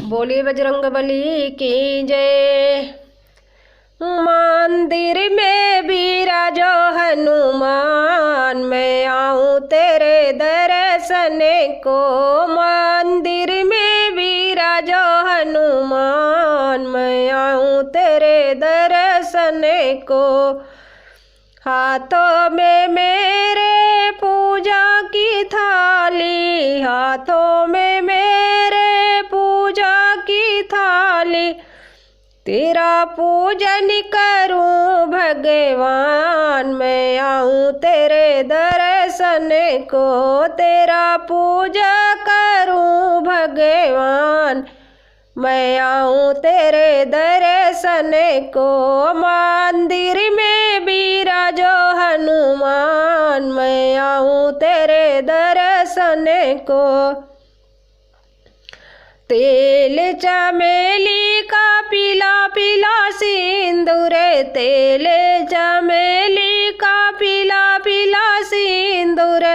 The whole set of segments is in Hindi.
बोली बजरंगबली की जय। मंदिर में विराजो हनुमान, मैं आऊँ तेरे दर्शन को। मंदिर में विराजो हनुमान, मैं आऊँ तेरे दर्शन को। हाथों में मेरे पूजा की थाली, हाथों में मेरे पूजा की थाली, तेरा पूजन करूं भगवान, मैं आऊँ तेरे दर्शन को। तेरा पूजा करूं भगवान, मैं आऊँ तेरे दर्शन को। मंदिर में विराजो हनुमान, मैं आऊँ तेरे दर्शन को। तेल चमेली का पीला पीला सिंदूर, तेल चमेली का पीला पीला सिंदूर,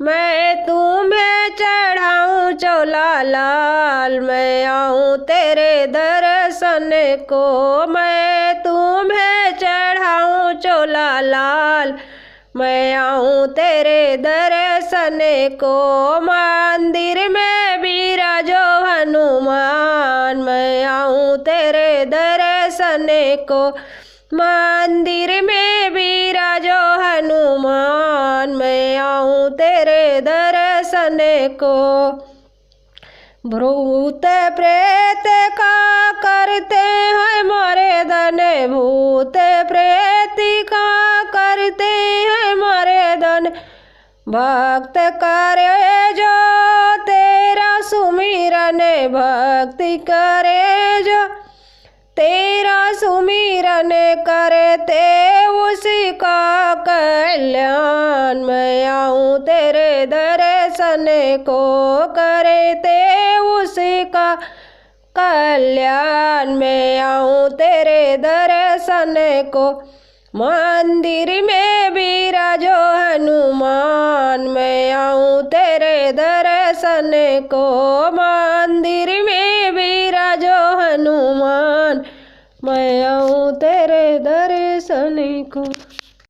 मैं तुम्हें चढ़ाऊँ चोला लाल, मैं आऊँ तेरे दर्शन को। मैं तुम्हें चढ़ाऊँ चोला लाल, मैं आऊँ तेरे दर्शन को। मंदिर में विराजो हनुमान, मैं आऊँ तेरे दर्शन को। मंदिर में विराजो हनुमान, मैं आऊँ तेरे दर्शन को। भूत प्रेत का करते हैं मर्दन, भूत प्रेत का करते हैं मर्दन, भक्त करे जो तेरा सुमिरन, भक्ति करे जो तेरा सुमिरन, करते उसी का कल्याण, मैं आऊँ तेरे दर्शन को। करते उसी का कल्याण, मैं आऊँ तेरे दर्शन को। मंदिर में विराजो हनुमान, मैं आऊँ तेरे दर्शन को। मंदिर में विराजो हनुमान, मैं आऊँ तेरे दर्शन को।